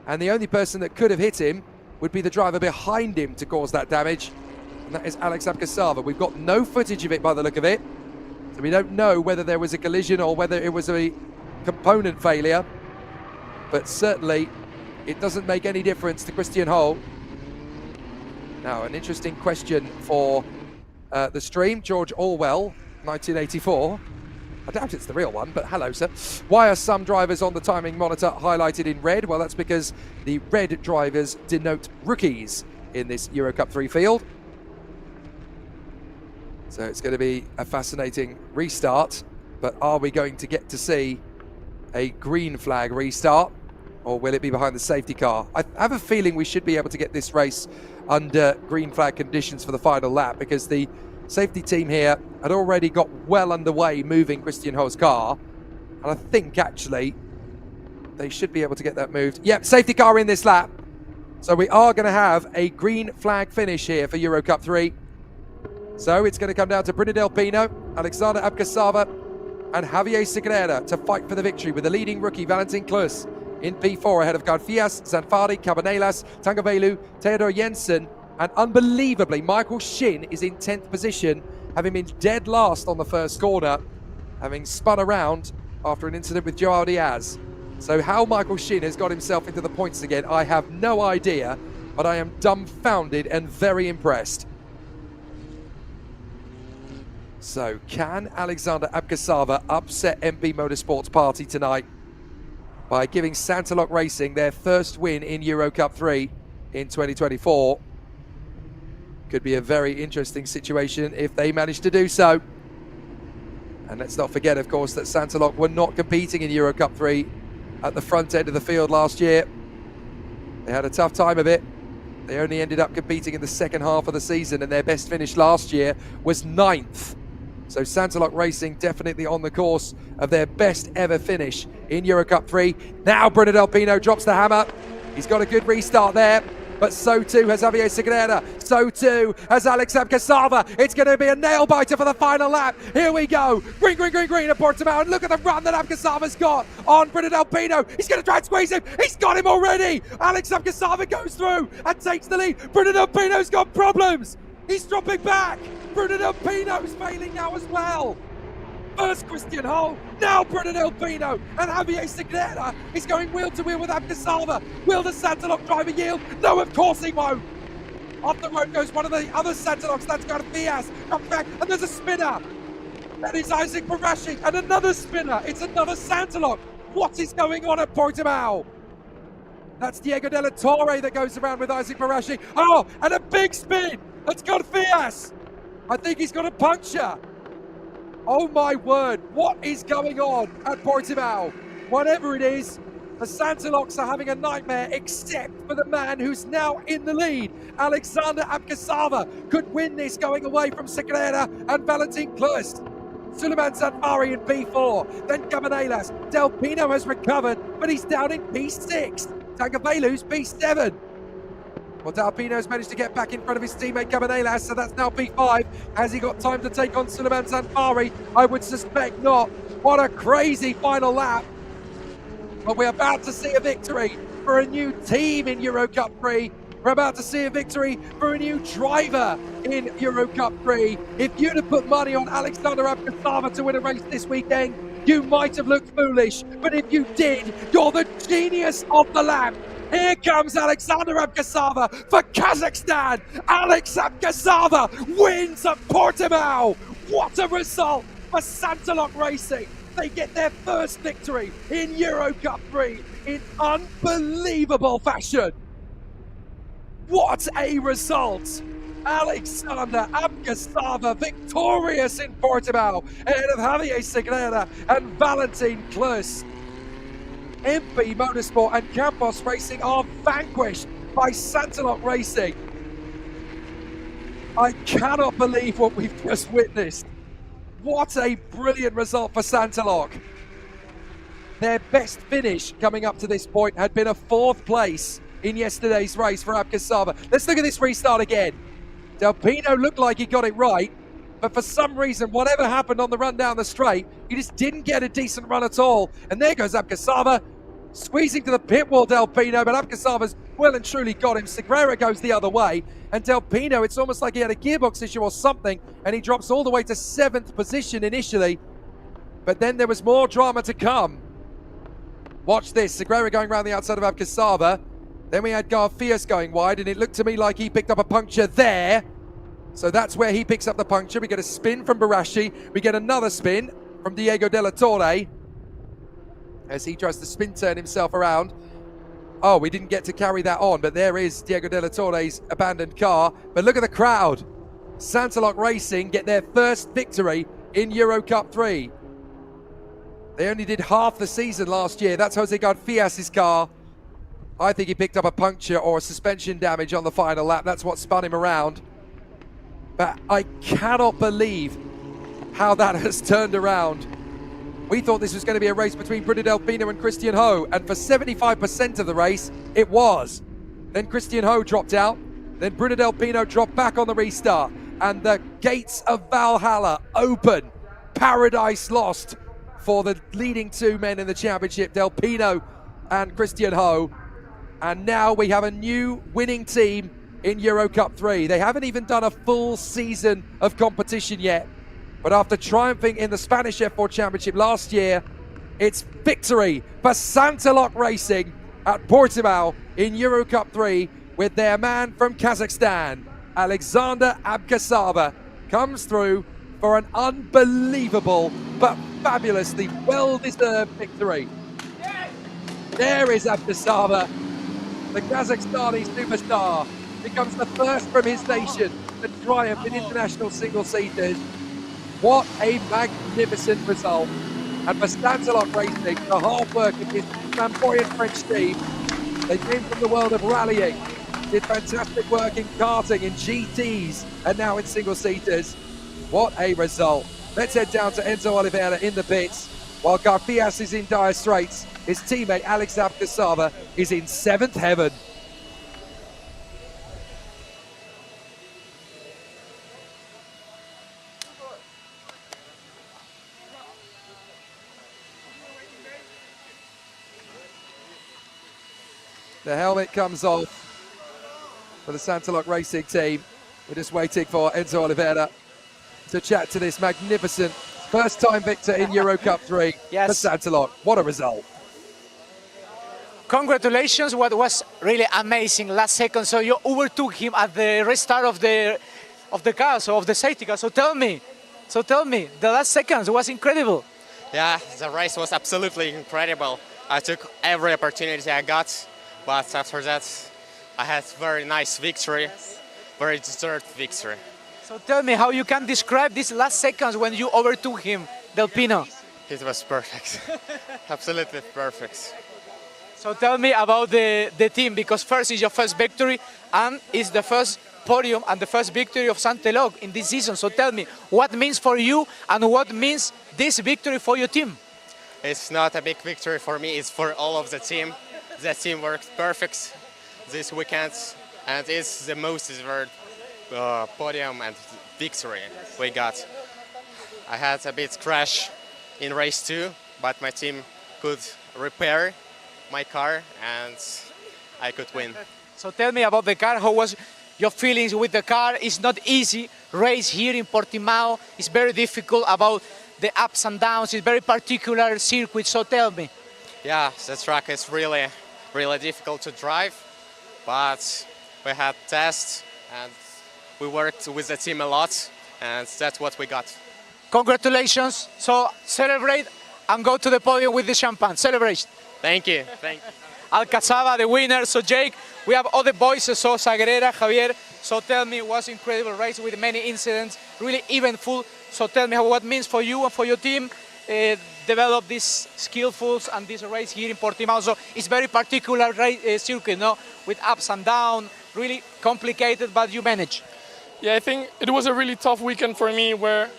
And the only person that could have hit him would be the driver behind him to cause that damage. And that is Alex Abkasava. We've got no footage of it by the look of it. So we don't know whether there was a collision or whether it was a component failure. But certainly it doesn't make any difference to Christian Ho. Now, an interesting question for the stream. George Orwell, 1984. I doubt it's the real one, but hello, sir. Why are some drivers on the timing monitor highlighted in red? Well, that's because the red drivers denote rookies in this EUROCUP-3 field. So it's going to be a fascinating restart, but are we going to get to see a green flag restart, or will it be behind the safety car? I have a feeling we should be able to get this race under green flag conditions for the final lap, because the safety team here had already got well underway moving Christian Ho's car, and I think actually they should be able to get that moved. Yep, safety car in this lap. So we are going to have a green flag finish here for EUROCUP-3. So it's going to come down to Bruno Del Pino, Alexander Abkasava, and Javier Segreira to fight for the victory, with the leading rookie Valentin Klus in P4 ahead of Garfias, Zanfari, Cabanelas, Tangavelu, Theodor Jensen, and unbelievably, Michael Shin is in 10th position, having been dead last on the first corner, having spun around after an incident with Joao Diaz. So how Michael Shin has got himself into the points again, I have no idea, but I am dumbfounded and very impressed. So can Alexander Abkasava upset MP Motorsports Party tonight by giving Santalok Racing their first win in EUROCUP-3 in 2024? Could be a very interesting situation if they manage to do so. And let's not forget, of course, that Santalok were not competing in EUROCUP-3 at the front end of the field last year. They had a tough time of it. They only ended up competing in the second half of the season, and their best finish last year was 9th. So Santalok Racing definitely on the course of their best ever finish in EuroCup-3. Now Bruno Del Pino drops the hammer. He's got a good restart there, but so too has Javier Segreira. So too has Alex Abkasava. It's going to be a nail-biter for the final lap. Here we go. Green, green, green, green at Portimao. And look at the run that Abkasava's got on Bruno Del Pino. He's going to try and squeeze him. He's got him already. Alex Abkasava goes through and takes the lead. Bruno Del Pino's got problems. He's dropping back. Bruno Del Pino's failing now as well. First Christian Ho, now Bruno Del Pino, and Javier Segreira is going wheel to wheel with Abkasava. Will the Santalok driver yield? No, of course he won't. Off the road goes one of the other Santaloks, that's Garfias. Comes back, and there's a spinner. That is Isaac Barashi, and another spinner. It's another Santalok. What is going on at Portimao? That's Diego de la Torre that goes around with Isaac Barashi. Oh, and a big spin. That's Garfias. I think he's got a puncture. Oh my word, what is going on at Portimao? Whatever it is, the Santaloks are having a nightmare, except for the man who's now in the lead. Alexander Abkasava could win this going away from Segreira and Valentin Klus. Suleiman Zanfari in P4, then Cabanelas. Del Pino has recovered, but he's down in P6. Tangavelu's P7. Well, Del Pino's managed to get back in front of his teammate Cabanelas, so that's now P5. Has he got time to take on Suleiman Zanfari? I would suspect not. What a crazy final lap. But we're about to see a victory for a new team in EuroCup-3. We're about to see a victory for a new driver in EuroCup-3. If you'd have put money on Alexander Abkasava to win a race this weekend, you might have looked foolish. But if you did, you're the genius of the lap. Here comes Alexander Abkasava for Kazakhstan. Alex Abkasava wins at Portimao. What a result for Santalok Racing. They get their first victory in EuroCup-3 in unbelievable fashion. What a result. Alexander Abkasava victorious in Portimao ahead of Javier Segreira and Valentin Klus. MP Motorsport and Campos Racing are vanquished by Santalok Racing. I cannot believe what we've just witnessed. What a brilliant result for Santalok. Their best finish coming up to this point had been a 4th place in yesterday's race for Abkasava. Let's look at this restart again. Del Pino looked like he got it right, but for some reason, whatever happened on the run down the straight, he just didn't get a decent run at all. And there goes Abkasava, squeezing to the pit wall, Del Pino, but Abkasava's well and truly got him. Segreira goes the other way, and Del Pino, it's almost like he had a gearbox issue or something, and he drops all the way to 7th position initially. But then there was more drama to come. Watch this, Segreira going around the outside of Abkasava. Then we had Garfias going wide, and it looked to me like he picked up a puncture there. So that's where he picks up the puncture. We get a spin from Barashi. We get another spin from Diego de la Torre as he tries to spin turn himself around. Oh, we didn't get to carry that on, but there is Diego de la Torre's abandoned car. But look at the crowd. Santalok Racing get their first victory in EuroCup-3. They only did half the season last year. That's Jose Garfias' car. I think he picked up a puncture or a suspension damage on the final lap. That's what spun him around. But I cannot believe how that has turned around. We thought this was going to be a race between Bruno Del Pino and Christian Ho, and for 75% of the race, it was. Then Christian Ho dropped out. Then Bruno Del Pino dropped back on the restart. And the gates of Valhalla open. Paradise lost for the leading two men in the championship, Del Pino and Christian Ho. And now we have a new winning team in EuroCup-3. They haven't even done a full season of competition yet. But after triumphing in the Spanish F4 Championship last year, it's victory for Santalok Racing at Portimao in EuroCup-3 with their man from Kazakhstan, Alexander Abkasaba, comes through for an unbelievable but fabulously well-deserved victory. There is Abkasaba, the Kazakhstani superstar, becomes the first from his nation to triumph in international single-seaters. What a magnificent result. And for Santalok Racing, the hard work of his flamboyant French team, they came from the world of rallying, did fantastic work in karting, in GTs, and now in single-seaters. What a result. Let's head down to Enzo Oliveira in the pits. While Garfias is in dire straits, his teammate Alex Abkasaba is in seventh heaven. The helmet comes off for the Santalok Racing team. We're just waiting for Enzo Oliveira to chat to this magnificent first-time victor in EuroCup-3 for Santalok. What a result. Congratulations, what was really amazing last second. So you overtook him at the restart of the car, so of the safety car. So tell me, the last seconds was incredible. Yeah, the race was absolutely incredible. I took every opportunity I got, but after that, I had very nice victory, very deserved victory. So tell me how you can describe these last seconds when you overtook him, Del Pino. It was perfect, absolutely perfect. So tell me about the team, because first is your first victory and it's the first podium and the first victory of Santalok in this season. So tell me, what means for you and what means this victory for your team? It's not a big victory for me, it's for all of the team. The team worked perfect this weekend and it's the most deserved podium and victory we got. I had a bit crash in race 2, but my team could repair my car and I could win. So tell me about the car, how was your feelings with the car? It's not easy, race here in Portimao, it's very difficult about the ups and downs, it's very particular circuit, so tell me. Yeah, the track is really difficult to drive, but we had tests and we worked with the team a lot and that's what we got. Congratulations, so celebrate and go to the podium with the champagne, celebrate. Thank you. Thank you. Alcazaba, the winner. So Jake, we have other voices, so Sagrera, Javier. So tell me, it was an incredible race with many incidents, really eventful. So tell me what it means for you and for your team develop these skillfuls and this race here in Portimao. So it's very particular circuit, no? With ups and downs, really complicated, but you manage. Yeah, I think it was a really tough weekend for me where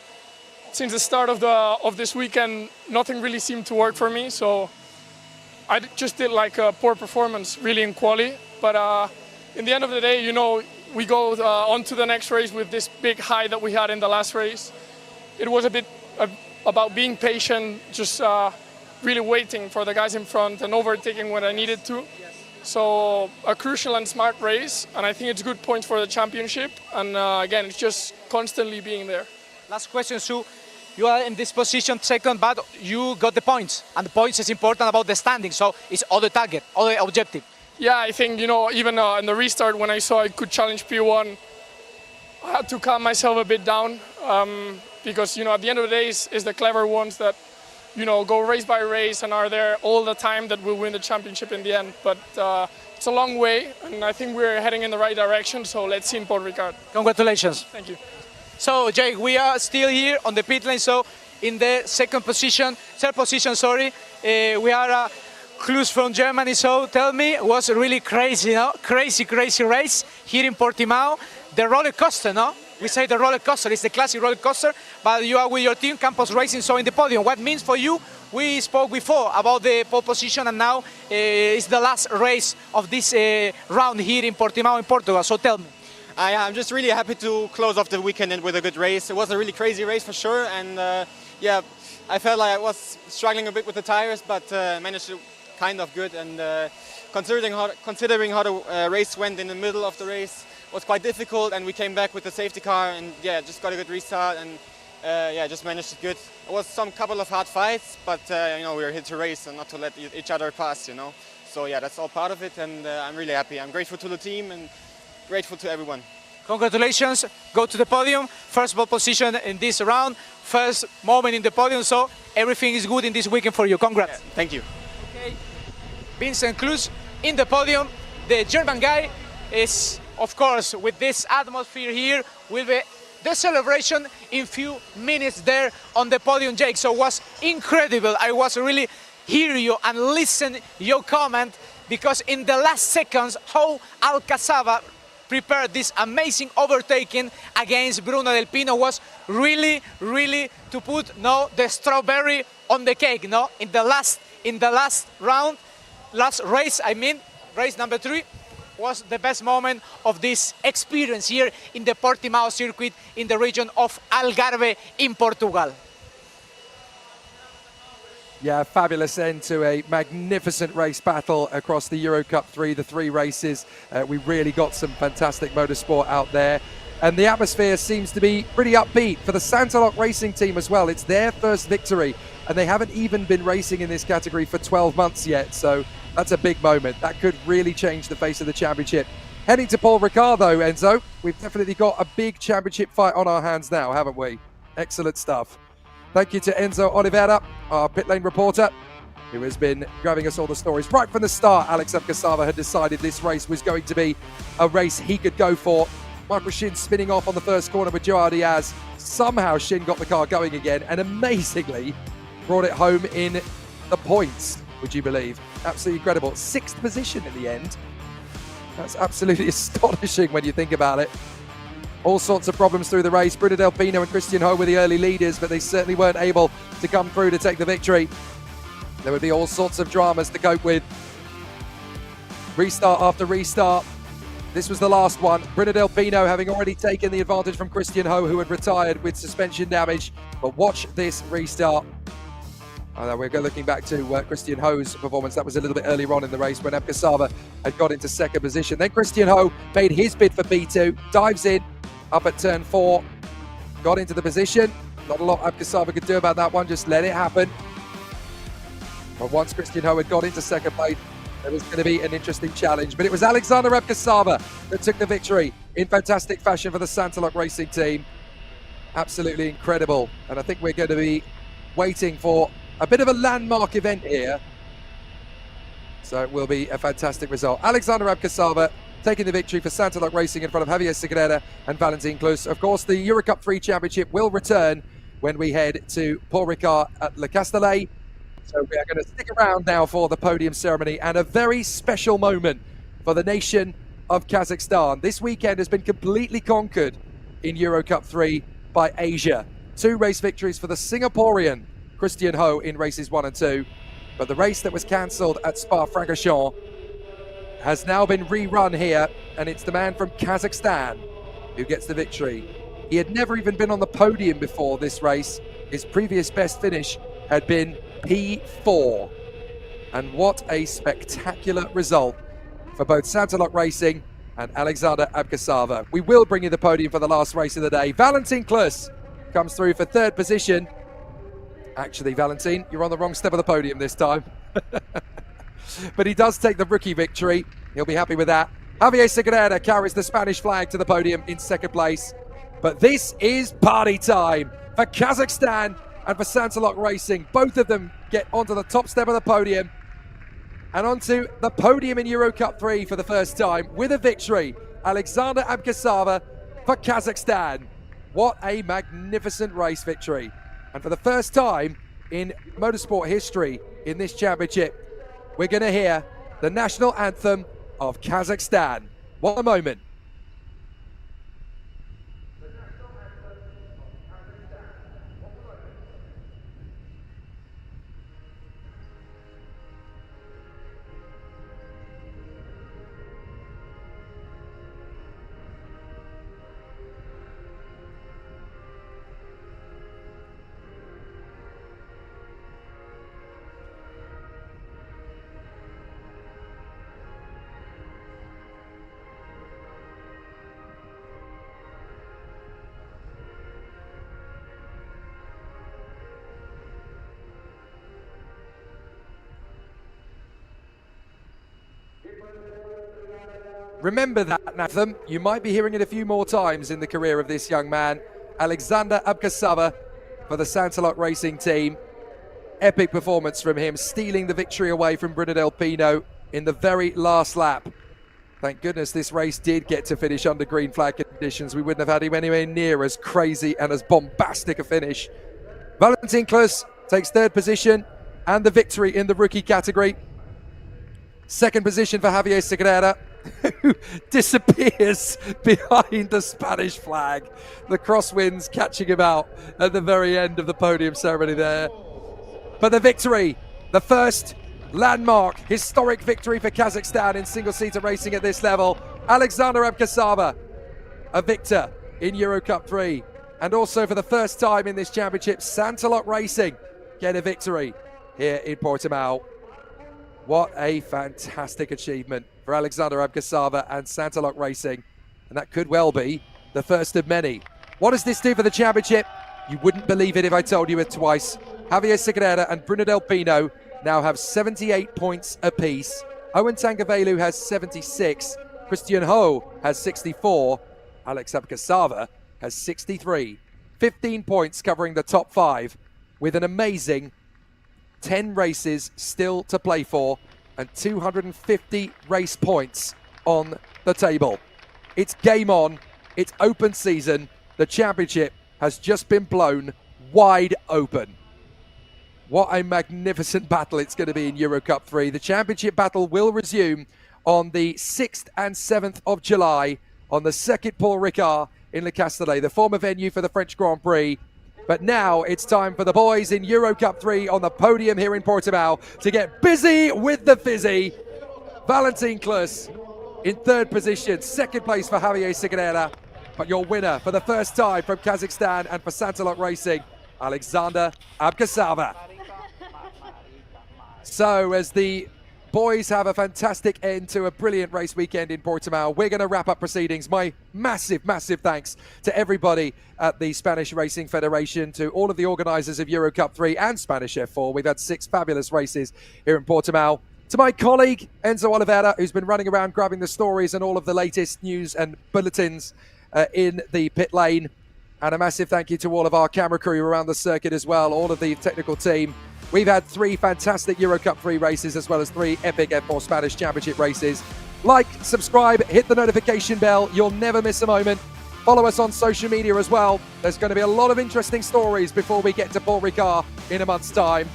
since the start of this weekend, nothing really seemed to work for me. So I just did like a poor performance really in quali. But in the end of the day, you know, we go on to the next race with this big high that we had in the last race. It was a bit about being patient, just really waiting for the guys in front and overtaking when I needed to. So a crucial and smart race, and I think it's good points for the championship. And again, it's just constantly being there. Last question, Sue. You are in this position second, but you got the points. And the points is important about the standing, so it's all the target, all the objective. Yeah, I think, you know, even in the restart when I saw I could challenge P1, I had to calm myself a bit down because, you know, at the end of the day, it's the clever ones that, you know, go race by race and are there all the time that will win the championship in the end. But it's a long way, and I think we're heading in the right direction, so let's see in Port Ricard. Congratulations. Thank you. So, Jake, we are still here on the pit lane, so in the third position, we are Clues from Germany. So tell me, it was really crazy, no? Crazy race here in Portimao. The roller coaster, no? We say the roller coaster, it's the classic roller coaster, but you are with your team, Campos Racing, so in the podium. What means for you? We spoke before about the pole position, and now it's the last race of this round here in Portimao in Portugal, so tell me. I'm just really happy to close off the weekend with a good race. It was a really crazy race for sure, and yeah, I felt like I was struggling a bit with the tires, but managed to kind of good. And considering how the race went in the middle of the race, was quite difficult. And we came back with the safety car, and yeah, just got a good restart, and yeah, just managed it good. It was some couple of hard fights, but you know, we were here to race and not to let each other pass, you know. So yeah, that's all part of it, and I'm really happy. I'm grateful to the team and grateful to everyone. Congratulations, go to the podium, first pole position in this round, first moment in the podium, so everything is good in this weekend for you. Congrats. Yeah, thank you. Okay. Vincent Klus in the podium. The German guy is, of course, with this atmosphere here, will be the celebration in few minutes there on the podium, Jake. So it was incredible. I was really hear you and listen your comment, because in the last seconds, how Alcazaba prepared this amazing overtaking against Bruno Del Pino was really, really to put the strawberry on the cake. In the last round, last race, I mean, race number 3 was the best moment of this experience here in the Portimao circuit in the region of Algarve in Portugal. Yeah, fabulous end to a magnificent race battle across the EUROCUP-3, the 3 races. We really got some fantastic motorsport out there. And the atmosphere seems to be pretty upbeat for the Santalok Racing team as well. It's their first victory, and they haven't even been racing in this category for 12 months yet. So that's a big moment. That could really change the face of the championship. Heading to Paul Ricard, though, Enzo, we've definitely got a big championship fight on our hands now, haven't we? Excellent stuff. Thank you to Enzo Oliveira, our pit lane reporter, who has been grabbing us all the stories. Right from the start, Alex Abkasava had decided this race was going to be a race he could go for. Michael Shin spinning off on the first corner with Joao Diaz. Somehow Shin got the car going again and amazingly brought it home in the points, would you believe? Absolutely incredible. 6th position in the end. That's absolutely astonishing when you think about it. All sorts of problems through the race. Bruno Del Pino and Christian Ho were the early leaders, but they certainly weren't able to come through to take the victory. There would be all sorts of dramas to cope with. Restart after restart. This was the last one. Bruno Del Pino having already taken the advantage from Christian Ho, who had retired with suspension damage. But watch this restart. We're looking back to Christian Ho's performance. That was a little bit earlier on in the race when Abkasava had got into 2nd position. Then Christian Ho made his bid for B2, dives in, up at turn 4, got into the position. Not a lot Abkasava could do about that one, just let it happen. But once Christian Ho had got into 2nd place, there was going to be an interesting challenge. But it was Alexander Abkasava that took the victory in fantastic fashion for the Santalok Racing team. Absolutely incredible. And I think we're going to be waiting for a bit of a landmark event here. So it will be a fantastic result. Alexander Abkasava taking the victory for Santalok Racing in front of Javier Segurera and Valentin Klus. Of course, the EuroCup-3 championship will return when we head to Paul Ricard at Le Castellet. So we are going to stick around now for the podium ceremony and a very special moment for the nation of Kazakhstan. This weekend has been completely conquered in EuroCup-3 by Asia. 2 race victories for the Singaporean Christian Ho in races 1 and 2. But the race that was cancelled at SPA-FRANCORCHAMPS has now been rerun here, and it's the man from Kazakhstan who gets the victory. He had never even been on the podium before this race. His previous best finish had been P4. And what a spectacular result for both Santalok Racing and Alexander Abkasava. We will bring you the podium for the last race of the day. Valentin Klus comes through for 3rd position. Actually, Valentin, you're on the wrong step of the podium this time. But he does take the rookie victory. He'll be happy with that. Javier Segurera carries the Spanish flag to the podium in 2nd place. But this is party time for Kazakhstan and for Santalok Racing. Both of them get onto the top step of the podium and onto the podium in EuroCup-3 for the first time with a victory. Alexander Abkasava for Kazakhstan. What a magnificent race victory. And for the first time in motorsport history in this championship, we're going to hear the national anthem of Kazakhstan. What a moment. Remember that anthem. You might be hearing it a few more times in the career of this young man. Alexander Abkasava for the Santalok Racing team. Epic performance from him, stealing the victory away from Bruno Del Pino in the very last lap. Thank goodness this race did get to finish under green flag conditions. We wouldn't have had him anywhere near as crazy and as bombastic a finish. Valentin Klus takes third position and the victory in the rookie category. Second position for Javier Segreira, who disappears behind the Spanish flag. The crosswinds catching him out at the very end of the podium ceremony there. For the victory, the first landmark, historic victory for Kazakhstan in single-seater racing at this level. Alexander Abkasava, a victor in EUROCUP-3. And also for the first time in this championship, Santalok Racing get a victory here in Portimao. What a fantastic achievement for Alexander Abkasava and Santalok Racing. And that could well be the first of many. What does this do for the championship? You wouldn't believe it if I told you it twice. Javier Segreira and Bruno Del Pino now have 78 points apiece. Owen Tangavelu has 76. Christian Ho has 64. Alex Abkasava has 63. 15 points covering the top 5 with an amazing 10 races still to play for and 250 race points on the table. It's game on. It's open season. The championship has just been blown wide open. What a magnificent battle it's going to be in EuroCup-3. The championship battle will resume on the 6th and 7th of July on the Circuit Paul Ricard in Le Castellet, the former venue for the French Grand Prix. But now it's time for the boys in EuroCup-3 on the podium here in Portimao to get busy with the fizzy. Valentin Klus in third position, second place for Javier Segreira. But your winner for the first time from Kazakhstan and for Santalok Racing, Alexander Abkasava. So as the boys have a fantastic end to a brilliant race weekend in Portimao, we're going to wrap up proceedings. My massive, massive thanks to everybody at the Spanish Racing Federation, to all of the organisers of EuroCup-3 and Spanish F4. We've had 6 fabulous races here in Portimao. To my colleague, Enzo Oliveira, who's been running around grabbing the stories and all of the latest news and bulletins in the pit lane. And a massive thank you to all of our camera crew around the circuit as well, all of the technical team. We've had 3 fantastic EuroCup-3 races as well as 3 epic F4 Spanish Championship races. Like, subscribe, hit the notification bell. You'll never miss a moment. Follow us on social media as well. There's going to be a lot of interesting stories before we get to Paul Ricard in a month's time.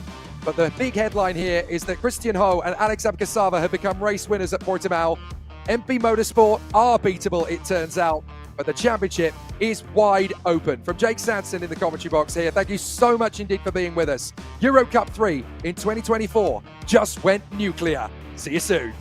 But the big headline here is that Christian Ho and Alex Abkasava have become race winners at Portimao. MP Motorsport are beatable, it turns out. But the championship is wide open. From Jake Sanson in the commentary box here, thank you so much indeed for being with us. EuroCup-3 in 2024 just went nuclear. See you soon.